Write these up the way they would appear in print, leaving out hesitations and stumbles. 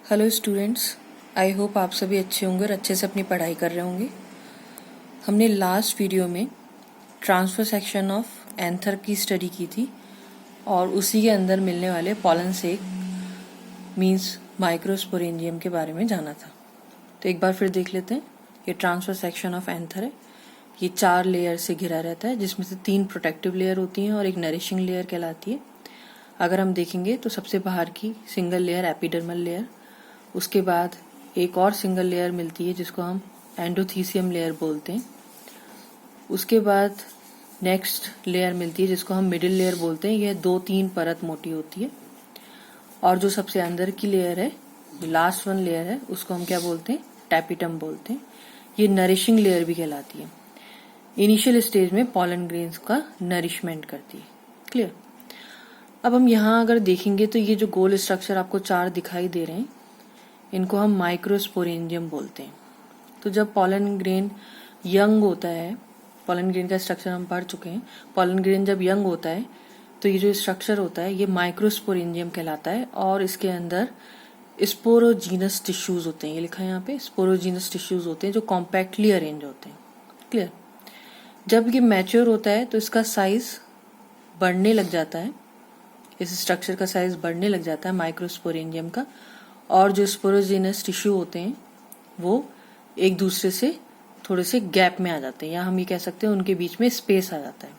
Hello students, I hope आप सभी अच्छे होंगे और अच्छे से अपनी पढ़ाई कर रहे होंगे। हमने लास्ट वीडियो में ट्रांसफर सेक्शन ऑफ एंथर की स्टडी की थी और उसी के अंदर मिलने वाले पॉलन से मींस माइक्रोस्पोरेंजियम के बारे में जाना था। तो एक बार फिर देख लेते हैं। ये ट्रांसफर सेक्शन ऑफ एंथर है। ये 4 लेयर से घिरा रहता है, जिसमें से 3 प्रोटेक्टिव लेयर होती हैं और एक नरिशिंग लेयर कहलाती है। अगर हम देखेंगे तो सबसे बाहर की सिंगल लेयर एपिडर्मल लेयर, उसके बाद एक और सिंगल लेयर मिलती है जिसको हम एंडोथीसियम लेयर बोलते हैं। उसके बाद नेक्स्ट लेयर मिलती है जिसको हम मिडिल लेयर बोलते हैं। यह 2-3 परत मोटी होती है। और जो सबसे अंदर की लेयर है, लास्ट वन लेयर है, उसको हम क्या बोलते हैं? टैपिटम बोलते हैं। ये नरिशिंग लेयर भी कहलाती है। इनिशियल स्टेज में पॉलन ग्रेन्स का नरिशमेंट करती है। क्लियर? अब हम यहाँ अगर देखेंगे तो ये जो गोल स्ट्रक्चर आपको 4 दिखाई दे रहे हैं, इनको हम माइक्रोस्पोरेंजियम बोलते हैं। तो जब पॉलन ग्रेन यंग होता है, पॉलन ग्रेन का स्ट्रक्चर हम पढ़ चुके हैं। पॉलन ग्रेन जब यंग होता है तो ये जो स्ट्रक्चर होता है ये माइक्रोस्पोरेंजियम कहलाता है और इसके अंदर स्पोरोजीनस टिश्यूज होते हैं। ये लिखा है यहाँ पे, स्पोरोजीनस टिश्यूज होते हैं जो कॉम्पैक्टली अरेंज होते हैं। क्लियर? जब ये मैच्योर होता है तो इसका साइज बढ़ने लग जाता है, इस स्ट्रक्चर का साइज बढ़ने लग जाता है माइक्रोस्पोरेंजियम का, और जो स्पोरोजीनस टिश्यू होते हैं वो एक दूसरे से थोड़े से गैप में आ जाते हैं, या हम ये कह सकते हैं उनके बीच में स्पेस आ जाता है।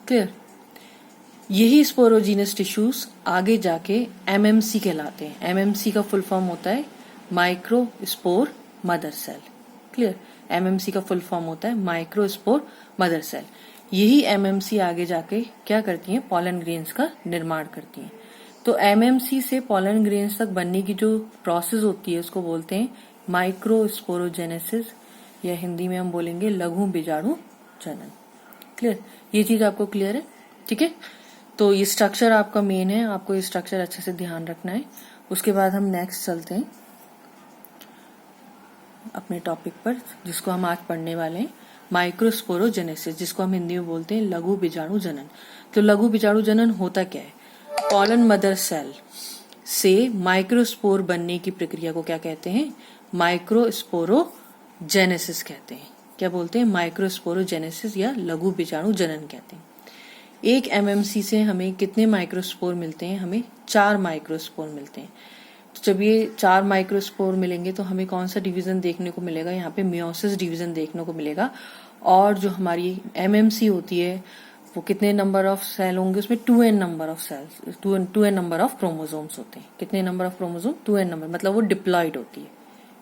क्लियर? यही स्पोरोजीनस टिश्यूज आगे जाके एमएमसी कहलाते हैं। एमएमसी का फुल फॉर्म होता है microspore mother cell. Clear? MMC का फुल फॉर्म होता है माइक्रोस्पोर मदर सेल। यही एमएमसी आगे जाके क्या करती हैं? पॉलन ग्रेन्स का निर्माण करती हैं। तो एमएमसी से पॉलन ग्रेन्स तक बनने की जो प्रोसेस होती है उसको बोलते हैं माइक्रोस्पोरोजेनेसिस, या हिंदी में हम बोलेंगे लघु बीजाणु जनन। क्लियर? ये चीज आपको क्लियर है? ठीक है। तो ये स्ट्रक्चर आपका मेन है, आपको ये स्ट्रक्चर अच्छे से ध्यान रखना है। उसके बाद हम नेक्स्ट चलते हैं अपने टॉपिक पर, जिसको हम आज पढ़ने वाले हैं, माइक्रोस्पोरोजेनेसिस, जिसको हम हिंदी में बोलते हैं लघु बीजाणु जनन। तो लघु बीजाणु जनन होता क्या है? पॉलन मदर सेल से माइक्रोस्पोर बनने की प्रक्रिया को क्या कहते हैं? माइक्रोस्पोरोजेनेसिस कहते हैं। क्या बोलते हैं? माइक्रोस्पोरोजेनेसिस या लघु बीजाणु जनन कहते हैं। एक एमएमसी से हमें कितने माइक्रोस्पोर मिलते हैं? हमें 4 माइक्रोस्पोर मिलते हैं। तो जब ये 4 माइक्रोस्पोर मिलेंगे तो हमें कौन सा डिवीजन देखने को मिलेगा? यहाँ पे मियोसिस डिवीजन देखने को मिलेगा। और जो हमारी एमएमसी होती है वो कितने नंबर ऑफ सेल होंगे? उसमें 2n number of cells, 2n number of chromosomes होते हैं। कितने number of chromosome? 2n number, मतलब वो डिप्लॉयड होती है।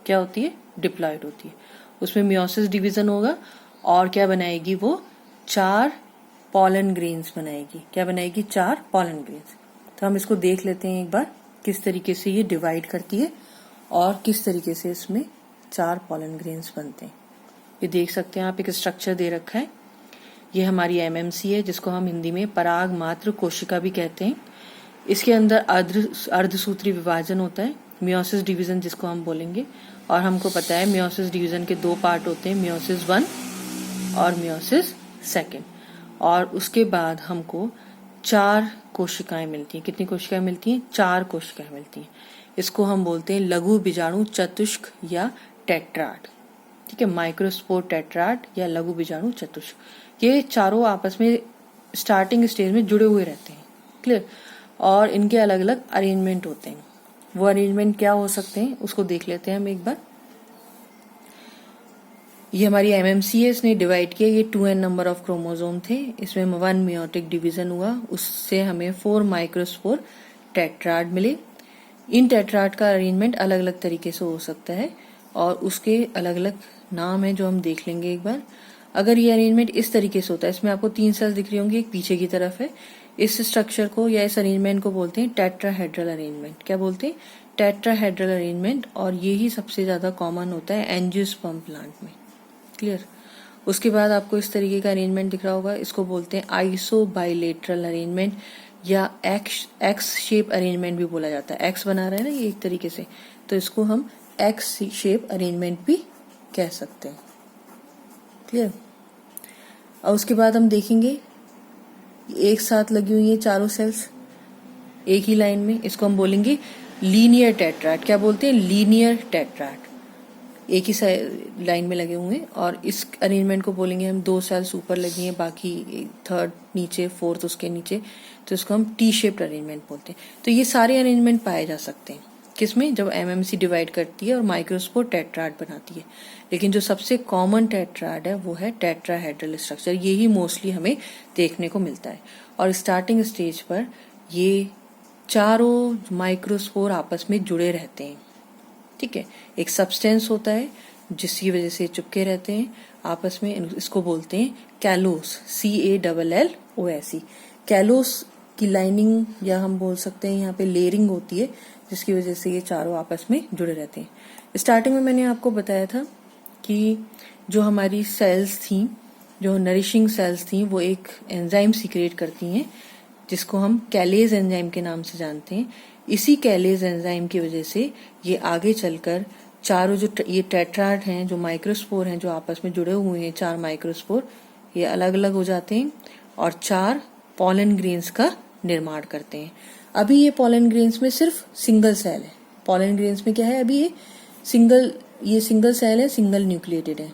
क्या होती है? डिप्लॉयड होती है। उसमें मियोसिस डिवीजन होगा और क्या बनाएगी वो? 4 पॉलन ग्रेन्स बनाएगी। क्या बनाएगी? 4 पॉलन ग्रेन्स। तो हम इसको देख लेते हैं एक बार, किस तरीके से ये डिवाइड करती है और किस तरीके से इसमें 4 पॉलन ग्रेन्स बनते हैं। ये देख सकते हैं आप, एक स्ट्रक्चर दे रखा है। ये हमारी एमएमसी है, जिसको हम हिंदी में पराग मात्र कोशिका भी कहते हैं। इसके अंदर अर्धसूत्री विभाजन होता है, मियोसिस डिवीजन जिसको हम बोलेंगे। और हमको पता है मियोसिस डिवीजन के 2 पार्ट होते हैं, मियोसिस 1 और मियोसिस 2। और उसके बाद हमको 4 कोशिकाएं मिलती हैं। कितनी कोशिकाएं मिलती हैं? 4 कोशिकाएं मिलती हैं। इसको हम बोलते हैं लघु बीजाणु चतुष्क या टेट्राड। ठीक है, माइक्रोस्पोर टेट्राड या लघु बीजाणु चतुष्क। ये चारों आपस में स्टार्टिंग स्टेज में जुड़े हुए रहते हैं। क्लियर? और इनके अलग अलग अरेंजमेंट होते हैं। वो अरेंजमेंट क्या हो सकते हैं उसको देख लेते हैं हम एक बार। ये हमारी एमएमसी है, इसने डिवाइड किया। ये 2n नंबर ऑफ क्रोमोसोम थे, इसमें 1 मियोटिक डिवीजन हुआ, उससे हमें 4 माइक्रोस्पोर टेट्राड मिले। इन टेट्राड का अरेंजमेंट अलग अलग तरीके से हो सकता है और उसके अलग अलग नाम है जो हम देख लेंगे एक बार। अगर ये अरेंजमेंट इस तरीके से होता है, इसमें आपको 3 सेल्स दिख रही होंगी, एक पीछे की तरफ है। इस स्ट्रक्चर को या इस अरेंजमेंट को बोलते हैं टेट्राहेड्रल अरेंजमेंट। क्या बोलते हैं? Tetrahedral arrangement. और यही सबसे ज्यादा कॉमन होता है एंजियोस्पर्म प्लांट में। क्लियर? उसके बाद आपको इस तरीके का अरेंजमेंट दिख रहा होगा, इसको बोलते हैं आइसोबाइलेटरल अरेंजमेंट या एक्स शेप अरेंजमेंट भी बोला जाता है। एक्स बना रहा है ना ये एक तरीके से, तो इसको हम एक्स शेप अरेंजमेंट भी कह सकते हैं। क्लियर? और उसके बाद हम देखेंगे एक साथ लगी हुई है चारों सेल्स एक ही लाइन में, इसको हम बोलेंगे लीनियर टेट्राड, क्या बोलते हैं, लीनियर टेट्राड, एक ही लाइन में लगे हुए हैं। और इस अरेंजमेंट को बोलेंगे हम, 2 सेल्स ऊपर लगी हैं, बाकी 3rd नीचे, 4th उसके नीचे, तो इसको हम टी शेप्ड अरेंजमेंट बोलते हैं। तो ये सारे अरेंजमेंट पाए जा सकते हैं किसमें, जब एमएमसी डिवाइड करती है और माइक्रोस्पोर टेट्राड बनाती है। लेकिन जो सबसे कॉमन टेट्राड है वो है टेट्राहेड्रल स्ट्रक्चर, यही मोस्टली हमें देखने को मिलता है। और स्टार्टिंग स्टेज पर ये चारों माइक्रोस्पोर आपस में जुड़े रहते हैं, ठीक है। एक सब्सटेंस होता है जिसकी वजह से चिपके रहते हैं आपस में, इसको बोलते हैं कैलोस, CALLOS। कैलोस की लाइनिंग या हम बोल सकते हैं यहाँ पे लेयरिंग होती है, जिसकी वजह से ये चारों आपस में जुड़े रहते हैं। स्टार्टिंग में मैंने आपको बताया था कि जो हमारी सेल्स थी, जो नरिशिंग सेल्स थी, वो एक एंजाइम सीक्रेट करती हैं जिसको हम कैलेज एंजाइम के नाम से जानते हैं। इसी कैलेज एंजाइम की वजह से ये आगे चलकर चारों जो ये टेट्राड हैं, जो माइक्रोस्पोर हैं, जो आपस में जुड़े हुए हैं 4 माइक्रोस्पोर, ये अलग अलग हो जाते हैं और 4 पॉलन ग्रेन्स का निर्माण करते हैं। अभी ये पॉलन ग्रेन्स में सिर्फ सिंगल सेल है। पॉलन ग्रेन्स में क्या है, अभी ये सिंगल सेल है, सिंगल न्यूक्लिएटेड है।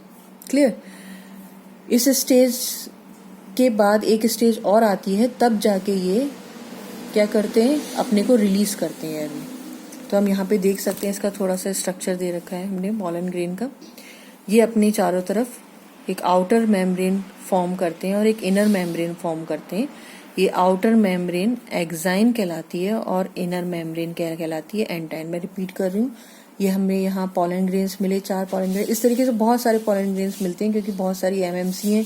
क्लियर। इस स्टेज के बाद एक स्टेज और आती है, तब जाके ये क्या करते हैं, अपने को रिलीज करते हैं एयर में। तो हम यहाँ पे देख सकते हैं, इसका थोड़ा सा स्ट्रक्चर दे रखा है हमने पॉलन ग्रेन का। ये अपने चारों तरफ एक आउटर मेम्ब्रेन फॉर्म करते हैं और एक इनर मेम्ब्रेन फॉर्म करते हैं। ये आउटर मेम्ब्रेन एक्साइन कहलाती है और इनर मेम्ब्रेन क्या कहलाती है, एंटाइन। मैं रिपीट कर रही हूँ, ये हमें यहाँ पॉलन ग्रेन्स मिले, 4 पॉलन ग्रेन। इस तरीके से बहुत सारे पॉलन ग्रेन्स मिलते हैं क्योंकि बहुत सारी एमएमसी हैं,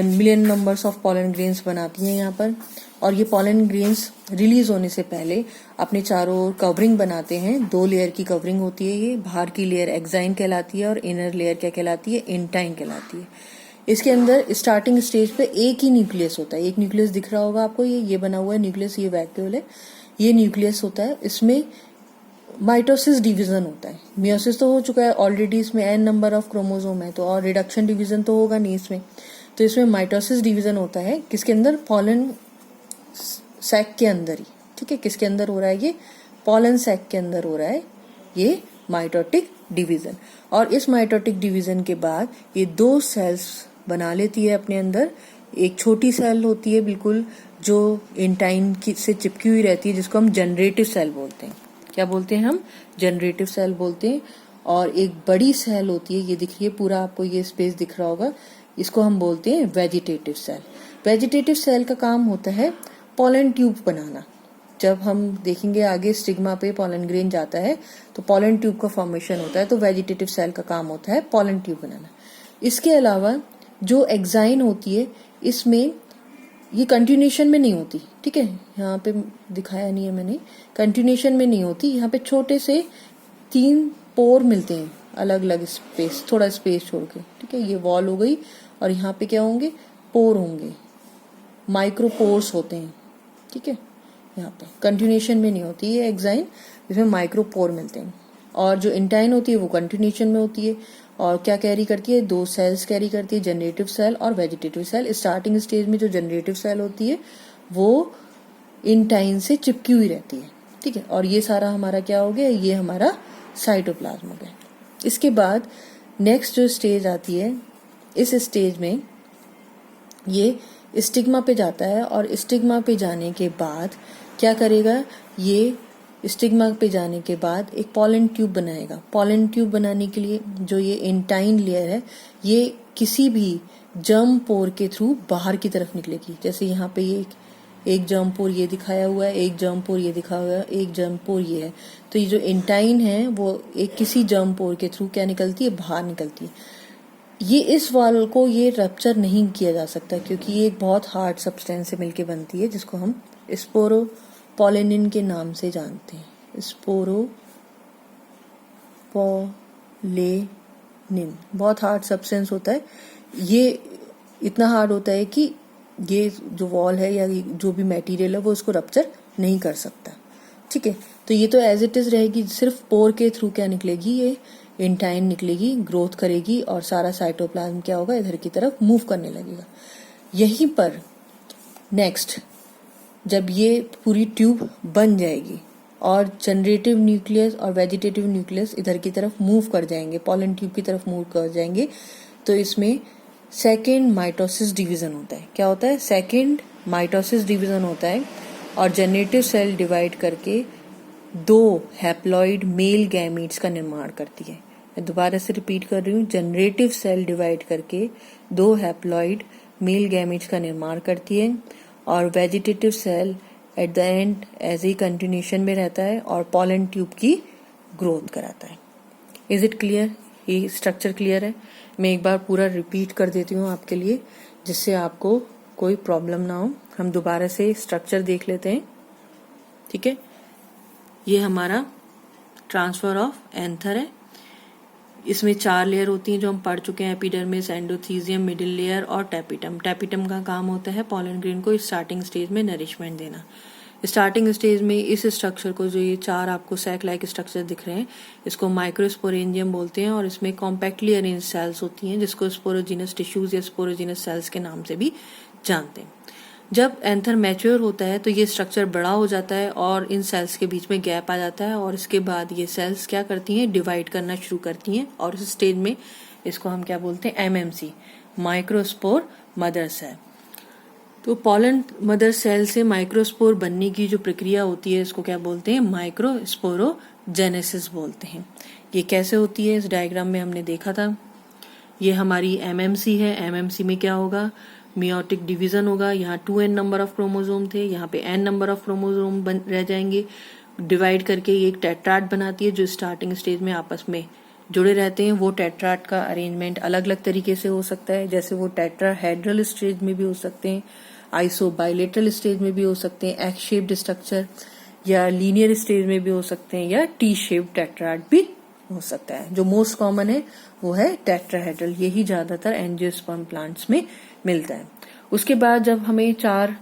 million numbers of pollen grains बनाती हैं यहाँ पर। और ये पॉलन ग्रेन्स रिलीज होने से पहले अपने चारों ओर कवरिंग बनाते हैं। 2 लेयर की कवरिंग होती है ये। बाहर की लेयर एक्साइन कहलाती है और इनर लेयर क्या कहलाती है, एंटाइन कहलाती है। इसके अंदर स्टार्टिंग स्टेज पे एक ही न्यूक्लियस होता है। एक न्यूक्लियस दिख रहा होगा आपको, ये बना हुआ है न्यूक्लियस, ये वैक्यूल है, ये न्यूक्लियस होता है। इसमें माइटोसिस डिवीजन होता है। मियोसिस तो हो चुका है ऑलरेडी, इसमें n नंबर ऑफ क्रोमोसोम है, तो और रिडक्शन डिवीजन तो होगा नहीं इसमें। तो इसमें माइटोसिस डिवीजन होता है किसके अंदर, पॉलन सैक के अंदर ही, ठीक है। किसके अंदर हो रहा है ये, पॉलन सैक के अंदर हो रहा है ये माइटोटिक डिवीजन। और इस माइटोटिक डिवीजन के बाद ये 2 सेल्स बना लेती है अपने अंदर। एक छोटी सेल होती है बिल्कुल, जो एंटाइन से चिपकी हुई रहती है, जिसको हम जनरेटिव सेल बोलते हैं। क्या बोलते हैं हम, जनरेटिव सेल बोलते हैं। और एक बड़ी सेल होती है, ये दिख रही है, पूरा आपको ये स्पेस दिख रहा होगा, इसको हम बोलते हैं वेजिटेटिव सेल। वेजिटेटिव सेल का काम होता है पॉलन ट्यूब बनाना। जब हम देखेंगे आगे स्टिग्मा पे पॉलन ग्रेन जाता है तो पॉलन ट्यूब का फॉर्मेशन होता है, तो वेजिटेटिव सेल का काम होता है पॉलन ट्यूब बनाना। इसके अलावा जो एक्साइन होती है, इसमें ये कंटिन्यूएशन में नहीं होती, ठीक है, यहाँ पे दिखाया नहीं है मैंने, कंटिन्यूएशन में नहीं होती। यहाँ पे छोटे से 3 पोर मिलते हैं, अलग अलग स्पेस, थोड़ा स्पेस छोड़ के, ठीक है। ये वॉल हो गई और यहाँ पे क्या होंगे, पोर होंगे, माइक्रोपोर्स होते हैं, ठीक है। यहाँ पे कंटिन्यूएशन में नहीं होती है एक्साइन, इसमें माइक्रोपोर मिलते हैं। और जो एंटाइन होती है वो कंटिन्यूएशन में होती है और क्या कैरी करती है, 2 सेल्स कैरी करती है, जनरेटिव सेल और वेजिटेटिव सेल। स्टार्टिंग स्टेज में जो जनरेटिव सेल होती है वो एंटाइन से चिपकी हुई रहती है, ठीक है। और ये सारा हमारा क्या हो गया, ये हमारा साइटोप्लाज्म हो गया। इसके बाद नेक्स्ट जो स्टेज आती है, इस स्टेज में ये स्टिग्मा पे जाता है और स्टिग्मा पे जाने के बाद क्या करेगा, ये स्टिग्मा पे जाने के बाद एक पॉलन ट्यूब बनाएगा। पॉलन ट्यूब बनाने के लिए जो ये एंटाइन लेयर है, ये किसी भी जर्म पोर के थ्रू बाहर की तरफ निकलेगी। जैसे यहाँ पे ये एक जर्म पोर ये दिखाया हुआ है, एक जर्म पोर ये दिखाया हुआ है, एक जर्म पोर ये है। तो ये जो एंटाइन है वो एक किसी जर्म पोर के थ्रू क्या निकलती है, बाहर निकलती है। ये इस वॉल को ये रप्चर नहीं किया जा सकता क्योंकि ये एक बहुत हार्ड सब्सटेंस से मिलके बनती है, जिसको हम स्पोरोपोलेनिन के नाम से जानते हैं। स्पोरोपोलेनिन बहुत हार्ड सब्सटेंस होता है। ये इतना हार्ड होता है कि ये जो वॉल है या जो भी मटेरियल है वो उसको रप्चर नहीं कर सकता, ठीक है। तो ये तो एज इट इज रहेगी, सिर्फ पोर के थ्रू क्या निकलेगी, ये एंटाइन निकलेगी, ग्रोथ करेगी और सारा साइटोप्लाज्म क्या होगा, इधर की तरफ मूव करने लगेगा। यहीं पर नेक्स्ट जब ये पूरी ट्यूब बन जाएगी, और जनरेटिव न्यूक्लियस और वेजिटेटिव न्यूक्लियस इधर की तरफ मूव कर जाएंगे, पॉलन ट्यूब की तरफ मूव कर जाएंगे। तो इसमें सेकेंड माइटोसिस डिवीजन होता है। क्या होता है? सेकेंड माइटोसिस डिवीजन होता है और जनरेटिव सेल डिवाइड करके 2 हैप्लॉइड मेल गैमीट्स का निर्माण करती है। मैं दोबारा से रिपीट कर रही हूँ, जनरेटिव सेल डिवाइड करके 2 हैप्लॉइड मेल गैमीट्स का निर्माण करती है और vegetative cell at the end as a continuation में रहता है और पॉलन ट्यूब की ग्रोथ कराता है। Is it clear? ये स्ट्रक्चर क्लियर है? मैं एक बार पूरा रिपीट कर देती हूँ आपके लिए, जिससे आपको कोई प्रॉब्लम ना हो। हम दोबारा से स्ट्रक्चर देख लेते हैं, ठीक है? ये हमारा ट्रांसफर ऑफ एंथर है। इसमें 4 लेयर होती हैं जो हम पढ़ चुके हैं, एपिडर्मिस, एंडोथीसियम, मिडिल लेयर और टैपिटम। टैपिटम का काम होता है पॉलन ग्रेन को स्टार्टिंग स्टेज में नरिशमेंट देना। स्टार्टिंग स्टेज में इस स्ट्रक्चर को, जो ये 4 आपको सैक लाइक स्ट्रक्चर दिख रहे हैं, इसको माइक्रोस्पोरेंजियम बोलते हैं और इसमें कॉम्पैक्टली अरेंज सेल्स होती हैं जिसको स्पोरोजिनस टिश्यूज या स्पोरोजिनस सेल्स के नाम से भी जानते हैं। जब एंथर मैच्योर होता है तो ये स्ट्रक्चर बड़ा हो जाता है और इन सेल्स के बीच में गैप आ जाता है और इसके बाद ये सेल्स क्या करती हैं? डिवाइड करना शुरू करती हैं और इस स्टेज में इसको हम क्या बोलते हैं? MMC, microspore mother cell. तो पॉलन मदर सेल से माइक्रोस्पोर बनने की जो प्रक्रिया होती है इसको क्या बोलते हैं? माइक्रोस्पोरोजेनेसिस बोलते हैं। ये कैसे होती है? इस डायग्राम में हमने देखा था। ये हमारी एमएमसी है। एमएमसी में क्या होगा? मियोटिक डिवीजन होगा। यहाँ 2n नंबर ऑफ क्रोमोसोम थे, यहाँ पे n नंबर ऑफ क्रोमोसोम रह जाएंगे। डिवाइड करके ये एक टेट्राड बनाती है जो स्टार्टिंग स्टेज में आपस में जुड़े रहते हैं। वो टेट्राड का अरेंजमेंट अलग अलग तरीके से हो सकता है, जैसे वो टेट्राहेड्रल स्टेज में भी हो सकते हैं, आइसो बाइलेटरल स्टेज में भी हो सकते हैं, एक्स शेप्ड स्ट्रक्चर, या लीनियर स्टेज में भी हो सकते हैं, या टी शेप्ड टेट्राड भी हो सकता है। जो मोस्ट कॉमन है वो है टेट्राहेड्रल। यही ज्यादातर एंजियोस्पर्म प्लांट्स में मिलता है। उसके बाद जब हमें 4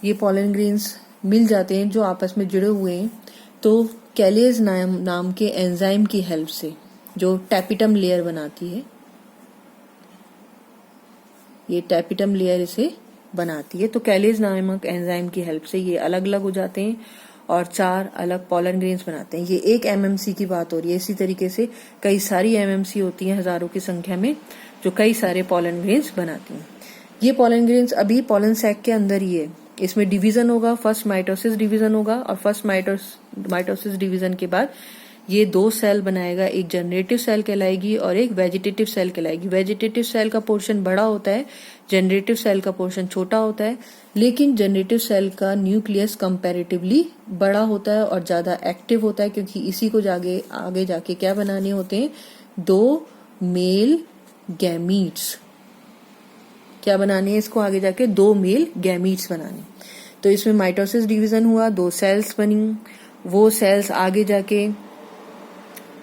ये पॉलन ग्रेन्स मिल जाते हैं जो आपस में जुड़े हुए हैं, तो कैलेज नाम के एंजाइम की हेल्प से जो टैपिटम लेयर बनाती है, ये टैपिटम लेयर इसे बनाती है, तो कैलेज नामक एंजाइम की हेल्प से ये अलग अलग हो जाते हैं और 4 अलग पॉलन ग्रेन्स बनाते हैं। ये एक एमएमसी की बात हो रही है। इसी तरीके से कई सारी एमएमसी होती हैं हजारों की संख्या में जो कई सारे पॉलन ग्रेन्स बनाती हैं। ये पॉलन ग्रेन्स अभी पॉलन सैक के अंदर ही है। इसमें डिवीजन होगा, फर्स्ट माइटोसिस डिवीजन होगा और फर्स्ट माइटोसिस डिवीजन के बाद ये 2 सेल बनाएगा। एक जनरेटिव सेल कहलाएगी और एक वेजिटेटिव सेल कहलाएगी। वेजिटेटिव सेल का पोर्शन बड़ा होता है, जनरेटिव सेल का पोर्शन छोटा होता है, लेकिन जनरेटिव सेल का न्यूक्लियस कंपैरेटिवली बड़ा होता है और ज्यादा एक्टिव होता है, क्योंकि इसी को आगे जाके क्या बनाने होते हैं? 2 मेल गैमीट्स। क्या बनाने हैं इसको आगे जाके? 2 मेल गैमीट्स बनाने। तो इसमें माइटोसिस डिवीजन हुआ, 2 सेल्स बनी। वो सेल्स आगे जाके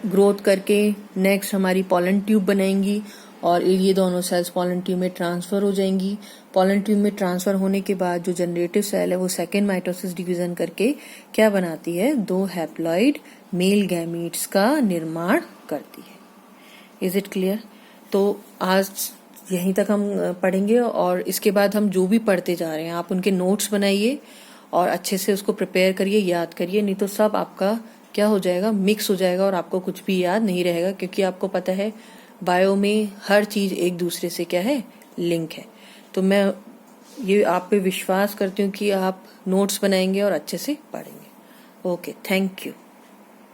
ग्रोथ करके नेक्स्ट हमारी पॉलन ट्यूब बनाएंगी और ये दोनों सेल्स पॉलन ट्यूब में ट्रांसफर हो जाएंगी। पॉलन ट्यूब में ट्रांसफर होने के बाद जो जनरेटिव सेल है वो सेकेंड माइटोसिस डिवीजन करके क्या बनाती है? 2 हैप्लॉइड मेल गैमीट्स का निर्माण करती है। Is it clear? तो आज यहीं तक हम पढ़ेंगे और इसके बाद हम जो भी पढ़ते जा रहे हैं आप उनके नोट्स बनाइए और अच्छे से उसको प्रिपेयर करिए, याद करिए, नहीं तो सब आपका क्या हो जाएगा? मिक्स हो जाएगा और आपको कुछ भी याद नहीं रहेगा, क्योंकि आपको पता है बायो में हर चीज एक दूसरे से क्या है? लिंक है। तो मैं ये आप पे विश्वास करती हूँ कि आप नोट्स बनाएंगे और अच्छे से पढ़ेंगे। Okay, thank you.